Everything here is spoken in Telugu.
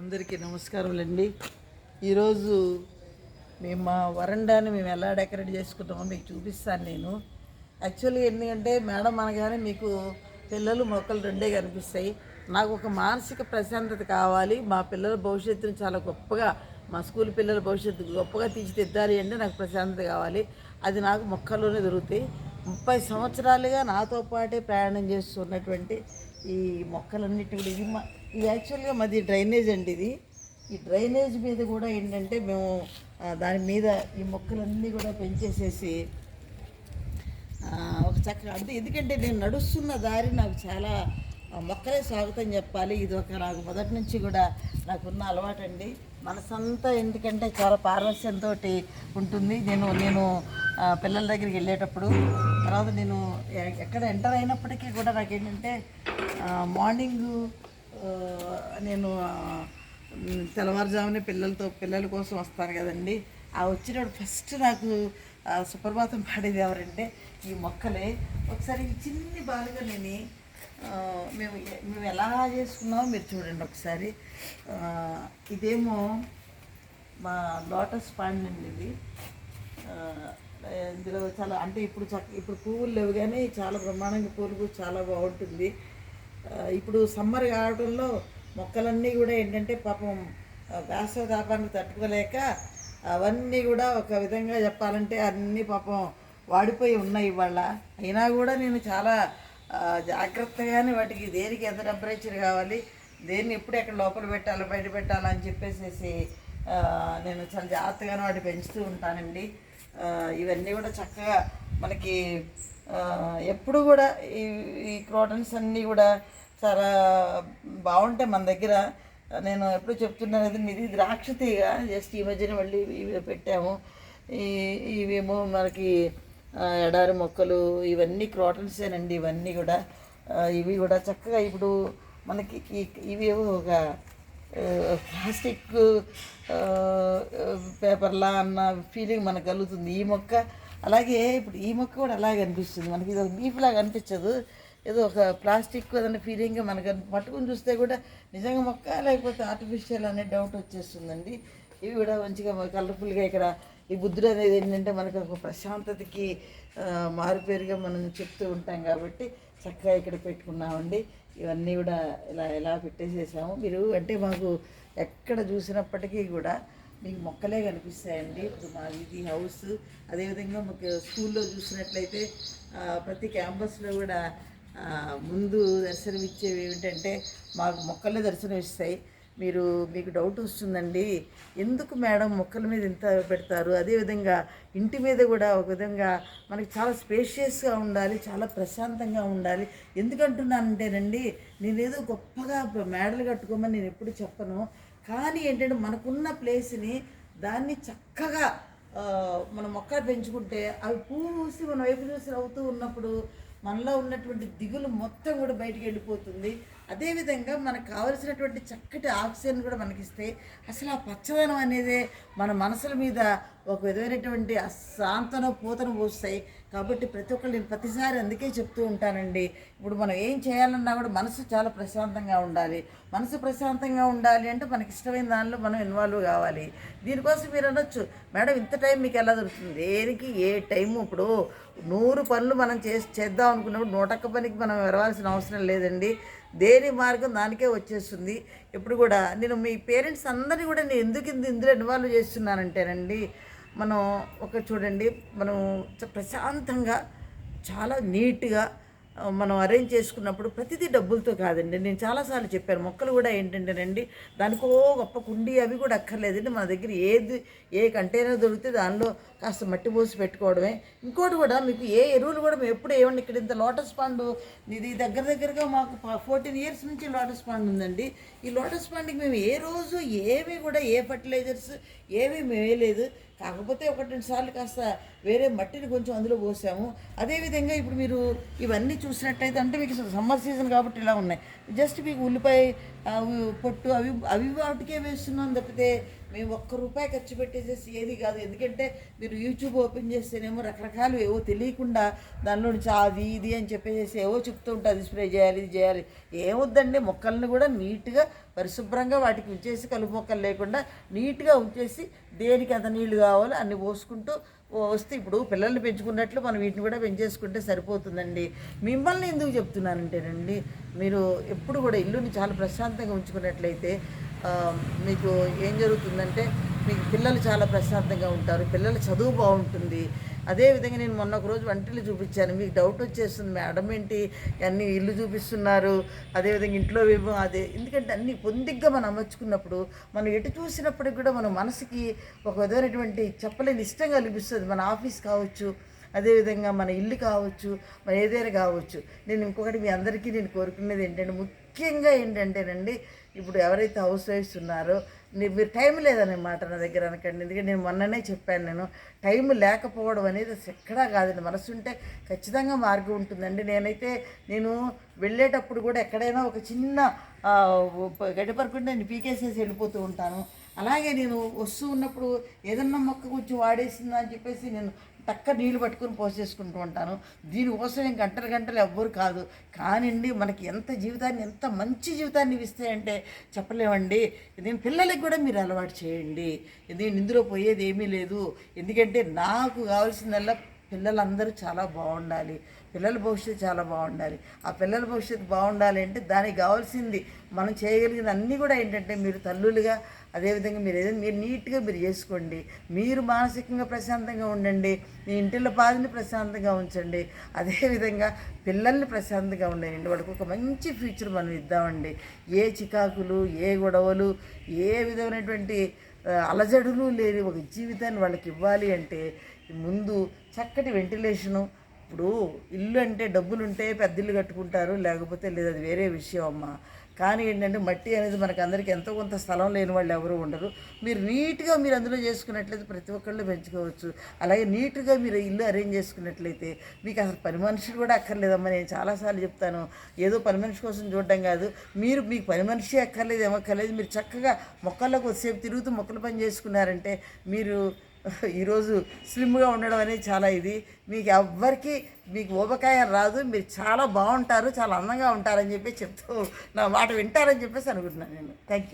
అందరికీ నమస్కారములండి. ఈరోజు మేము మా వరండాని ఎలా డెకరేట్ చేసుకుంటామో మీకు చూపిస్తాను నేను. యాక్చువల్గా ఎందుకంటే మేడం అనగానే మీకు పిల్లలు మొక్కలు రెండే కనిపిస్తాయి. నాకు ఒక మానసిక ప్రశాంతత కావాలి, మా పిల్లల భవిష్యత్తుని చాలా గొప్పగా, మా స్కూల్ పిల్లల భవిష్యత్తు గొప్పగా తీర్చిదిద్దాలి అంటే నాకు ప్రశాంతత కావాలి. అది నాకు మొక్కల్లోనే దొరుకుతాయి. 30 సంవత్సరాలుగా నాతో పాటే ప్రయాణం చేస్తున్నటువంటి ఈ మొక్కలన్నిటి కూడా ఇది యాక్చువల్గా మాది డ్రైనేజ్ అండి. ఈ డ్రైనేజ్ మీద కూడా ఏంటంటే మేము దాని మీద ఈ మొక్కలన్నీ కూడా పెంచేసేసి ఒక చక్కగా అంటే ఎందుకంటే నేను నడుస్తున్న దారి నాకు చాలా మొక్కలే స్వాగతం చెప్పాలి. ఇది ఒక నాకు మొదటి నుంచి కూడా నాకున్న అలవాటు అండి. మనసంతా ఎందుకంటే చాలా పారవస్యంతో ఉంటుంది. నేను పిల్లల దగ్గరికి వెళ్ళేటప్పుడు, తర్వాత నేను ఎక్కడ ఎంటర్ అయినప్పటికీ కూడా నాకేంటంటే మార్నింగు నేను తెల్లవారుజామునే పిల్లల కోసం వస్తాను కదండి. ఆ వచ్చినప్పుడు ఫస్ట్ నాకు సుప్రభాతం పాడేది ఎవరంటే ఈ మొక్కలే. ఒకసారి ఈ చిన్ని బాలుగా నేను మేము మేము ఎలా చేసుకున్నామో మీరు చూడండి ఒకసారి. ఇదేమో మా లోటస్ పాండ్ అండి. ఇది ఇందులో చాలా అంటే ఇప్పుడు పువ్వులు లేవు, కానీ చాలా బ్రహ్మాండంగా పూలు చాలా బాగుంటుంది. ఇప్పుడు సమ్మర్ కావడంలో మొక్కలన్నీ కూడా ఏంటంటే పాపం వేసవి తాపానికి తట్టుకోలేక అవన్నీ కూడా ఒక విధంగా చెప్పాలంటే అన్నీ పాపం వాడిపోయి ఉన్నాయి ఇవాళ. అయినా కూడా నేను చాలా జాగ్రత్తగానే వాటికి దేనికి ఎంత టెంపరేచర్ కావాలి, దేన్ని ఎప్పుడు ఎక్కడ లోపల పెట్టాలి బయట పెట్టాలని చెప్పేసి నేను చాలా జాగ్రత్తగానే వాటి పెంచుతూ ఉంటానండి. ఇవన్నీ కూడా చక్కగా మనకి ఎప్పుడు కూడా ఈ క్రోటన్స్ అన్నీ కూడా చాలా బాగుంటాయి మన దగ్గర. నేను ఎప్పుడు చెప్తున్నాను కదా, ఇది ద్రాక్ష తీగ. జస్ట్ ఈ మధ్యన మళ్ళీ ఇవి పెట్టాము. ఇవేమో మనకి ఎడారి మొక్కలు, ఇవన్నీ క్రోటన్సేనండి. ఇవన్నీ కూడా ఇవి కూడా చక్కగా ఇప్పుడు మనకి ఇవి ఒక ప్లాస్టిక్ పేపర్లా అన్న ఫీలింగ్ మనకు కలుగుతుంది ఈ మొక్క. అలాగే ఇప్పుడు ఈ మొక్క కూడా అలాగే అనిపిస్తుంది మనకి. ఇది ఒక లీఫ్ లాగా అనిపించదు, ఏదో ఒక ప్లాస్టిక్ అదన్న ఫీలింగ్గా మనకు పట్టుకుని చూస్తే కూడా నిజంగా మొక్క లేకపోతే ఆర్టిఫిషియల్ అనే డౌట్ వచ్చేస్తుందండి. ఇవి కూడా మంచిగా కలర్ఫుల్గా ఇక్కడ ఈ బుద్ధుడు అనేది ఏంటంటే మనకు ఒక ప్రశాంతతకి మారుపేరుగా మనం చెప్తూ ఉంటాం కాబట్టి చక్కగా ఇక్కడ పెట్టుకున్నామండి. ఇవన్నీ కూడా ఎలా పెట్టేసేసాము. మీరు అంటే మాకు ఎక్కడ చూసినప్పటికీ కూడా మీకు మొక్కలే కనిపిస్తాయండి. ఇప్పుడు మాది ఇది హౌస్. అదేవిధంగా మాకు స్కూల్లో చూసినట్లయితే ప్రతి క్యాంపస్లో కూడా ముందు దర్శనమిచ్చేవి ఏమిటంటే మాకు మొక్కలే దర్శనమిస్తాయి. మీకు డౌట్ వస్తుందండి, ఎందుకు మేడం మొక్కల మీద ఇంత పెడతారు? అదేవిధంగా ఇంటి మీద కూడా ఒక విధంగా మనకి చాలా స్పేషియస్గా ఉండాలి, చాలా ప్రశాంతంగా ఉండాలి. ఎందుకంటున్నానంటేనండి, నేనేదో గొప్పగా మేడలు కట్టుకోమని నేను ఎప్పుడు చెప్పను. కానీ ఏంటంటే మనకున్న ప్లేస్ని దాన్ని చక్కగా మనం మొక్కలు పెంచుకుంటే అవి పూసి మన వైపు చూసి అవుతూ ఉన్నప్పుడు మనలో ఉన్నటువంటి దిగులు మొత్తం కూడా బయటికి వెళ్ళిపోతుంది. అదేవిధంగా మనకు కావలసినటువంటి చక్కటి ఆక్సిజన్ కూడా మనకిస్తే అసలు ఆ పచ్చదనం అనేదే మన మనసుల మీద ఒక విధమైనటువంటి శాంతను పూతను పోస్తాయి. కాబట్టి ప్రతి ఒక్కళ్ళు నేను ప్రతిసారి అందుకే చెప్తూ ఉంటానండి, ఇప్పుడు మనం ఏం చేయాలన్నా కూడా మనసు చాలా ప్రశాంతంగా ఉండాలి. మనసు ప్రశాంతంగా ఉండాలి అంటే మనకి ఇష్టమైన దానిలో మనం ఇన్వాల్వ్ కావాలి. దీనికోసం మీరు అనొచ్చు, మేడం ఇంత టైం మీకు ఎలా దొరుకుతుంది? దేనికి ఏ టైము? ఇప్పుడు 100 పనులు మనం చేద్దాం అనుకున్నప్పుడు 101 పనికి మనం వెళ్ళాల్సిన అవసరం లేదండి. దేని మార్గం దానికే వచ్చేస్తుంది. ఇప్పుడు కూడా నేను మీ పేరెంట్స్ అందరినీ కూడా నేను ఎందుకు ఇందులో ఇన్వాల్వ్ చేస్తున్నానంటేనండి, మనం చూడండి, మనం ప్రశాంతంగా చాలా నీట్గా మనం అరేంజ్ చేసుకున్నప్పుడు ప్రతిదీ డబ్బులతో కాదండి. నేను చాలాసార్లు చెప్పాను, మొక్కలు కూడా ఏంటంటేనండి దానికో గొప్ప కుండీ అవి కూడా అక్కర్లేదండి. మన దగ్గర ఏ కంటైనర్ దొరికితే దానిలో కాస్త మట్టి పోసి పెట్టుకోవడమే. ఇంకోటి కూడా మీకు ఏ ఎరువులు కూడా మేము ఎప్పుడు ఏమండి, ఇక్కడ ఇంత లోటస్ పాండు ఇది దగ్గరగా మాకు 14 ఇయర్స్ నుంచి లోటస్ పాండ్ ఉందండి. ఈ లోటస్ పాండ్కి మేము ఏ రోజు ఏమీ కూడా ఏ ఫర్టిలైజర్స్ ఏమీ వేయలేదు. కాకపోతే 1-2 సార్లు కాస్త వేరే మట్టిని కొంచెం అందులో పోసాము. అదేవిధంగా ఇప్పుడు మీరు ఇవన్నీ చూసినట్టయితే అంటే మీకు సమ్మర్ సీజన్ కాబట్టి ఇలా ఉన్నాయి. జస్ట్ మీకు ఉల్లిపాయ పొట్టు అవి వాటికే వేస్తున్నాం తప్పితే మేము ₹1 ఖర్చు పెట్టేసేసి ఏది కాదు. ఎందుకంటే మీరు యూట్యూబ్ ఓపెన్ చేస్తేనేమో రకరకాలు ఏవో తెలియకుండా దానిలో నుంచి అది ఇది అని చెప్పేసి ఏవో చెప్తూ ఉంటుంది, స్ప్రే చేయాలి ఇది చేయాలి. ఏమొద్దండి, మొక్కల్ని కూడా నీట్గా పరిశుభ్రంగా వాటికి ఉంచేసి కలుపు మొక్కలు లేకుండా నీట్గా ఉంచేసి దేనికి ఎంత నీళ్లు కావాలో అన్ని పోసుకుంటూ వస్తే ఇప్పుడు పిల్లల్ని పెంచుకున్నట్లు మనం వీటిని కూడా పెంచేసుకుంటే సరిపోతుందండి. మిమ్మల్ని ఎందుకు చెప్తున్నానంటేనండి, మీరు ఎప్పుడు కూడా ఇల్లుని చాలా ప్రశాంతంగా ఉంచుకున్నట్లయితే మీకు ఏం జరుగుతుందంటే మీకు పిల్లలు చాలా ప్రశాంతంగా ఉంటారు, పిల్లల చదువు బాగుంటుంది. అదేవిధంగా నేను మొన్న ఒక రోజు వంటిల్లు చూపించాను, మీకు డౌట్ వచ్చేస్తుంది, మేడం ఏంటి అన్నీ ఇల్లు చూపిస్తున్నారు, అదేవిధంగా ఇంట్లో ఏమో అదే. ఎందుకంటే అన్నీ పొందిగ్గా మనం అమర్చుకున్నప్పుడు మనం ఎటు చూసినప్పటికి కూడా మన మనసుకి ఒక విధమైనటువంటి చెప్పలేని ఇష్టం కనిపిస్తుంది. మన ఆఫీస్ కావచ్చు, అదేవిధంగా మన ఇల్లు కావచ్చు, మన ఏదైనా కావచ్చు. నేను ఇంకొకటి మీ అందరికీ నేను కోరుకునేది ఏంటంటే, ముఖ్యంగా ఏంటంటేనండి, ఇప్పుడు ఎవరైతే హౌస్ వైఫ్స్ ఉన్నారో మీరు టైం లేదన్నమాట నా దగ్గర అనకండి. ఎందుకంటే నేను మొన్ననే చెప్పాను, నేను టైం లేకపోవడం అనేది అసలు ఎక్కడా కాదండి. మనసు ఉంటే ఖచ్చితంగా మార్గం ఉంటుందండి. నేను వెళ్ళేటప్పుడు కూడా ఎక్కడైనా ఒక చిన్న గడ్డిపరకుండా నేను పీకేసేసి వెళ్ళిపోతూ ఉంటాను. అలాగే నేను వస్తూ ఉన్నప్పుడు ఏదన్నా మొక్క కొంచెం వాడేసిందా అని చెప్పేసి నేను టక్క నీళ్ళు పట్టుకుని పోసేసుకుంటూ ఉంటాను. దీనికోసం ఏం గంటలు ఎవ్వరు కాదు. కానివ్వండి, మనకి ఎంత మంచి జీవితాన్ని ఇస్తాయంటే చెప్పలేమండి. నేను పిల్లలకి కూడా మీరు అలవాటు చేయండి. ఇందులో పోయేది ఏమీ లేదు. ఎందుకంటే నాకు కావాల్సిందల్లా పిల్లలందరూ చాలా బాగుండాలి, పిల్లల భవిష్యత్తు చాలా బాగుండాలి. ఆ పిల్లల భవిష్యత్తు బాగుండాలి అంటే దానికి కావాల్సింది మనం చేయగలిగిన అన్నీ కూడా ఏంటంటే, మీరు తల్లులుగా అదేవిధంగా మీరు నీట్గా మీరు చేసుకోండి. మీరు మానసికంగా ప్రశాంతంగా ఉండండి, మీ ఇంటిలో పాదిని ప్రశాంతంగా ఉంచండి, అదేవిధంగా పిల్లల్ని ప్రశాంతంగా ఉండండి. వాళ్ళకి ఒక మంచి ఫ్యూచర్ మనం ఇద్దామండి. ఏ చికాకులు, ఏ గొడవలు, ఏ విధమైనటువంటి అలజడులు లేని ఒక జీవితాన్ని వాళ్ళకి ఇవ్వాలి అంటే ముందు చక్కటి వెంటిలేషను. ఇప్పుడు ఇల్లు అంటే డబ్బులుంటే పెద్ద ఇల్లు కట్టుకుంటారు, లేకపోతే లేదు, అది వేరే విషయం అమ్మ. కానీ ఏంటంటే మట్టి అనేది మనకు అందరికీ ఎంతో కొంత స్థలం లేని వాళ్ళు ఎవరు ఉండరు. మీరు నీట్గా మీరు అందులో చేసుకున్నట్లయితే ప్రతి ఒక్కళ్ళు పెంచుకోవచ్చు. అలాగే నీట్గా మీరు ఇల్లు అరేంజ్ చేసుకున్నట్లయితే మీకు అసలు పని మనిషి కూడా అక్కర్లేదమ్మా. నేను చాలాసార్లు చెప్తాను, ఏదో పని మనిషి కోసం చూడడం కాదు, మీకు పని మనిషి అక్కర్లేదు, ఏమక్కర్లేదు. మీరు చక్కగా మొక్కల్లో కొద్దిసేపు తిరుగుతూ మొక్కల పని చేసుకున్నారంటే మీరు ఈరోజు స్లిమ్గా ఉండడం అనేది చాలా ఇది. మీకు ఊబకాయం రాదు, మీరు చాలా బాగుంటారు, చాలా అందంగా ఉంటారని చెప్పి చెప్తూ నా మాట వింటారని చెప్పేసి అనుకుంటున్నాను నేను. Thank you.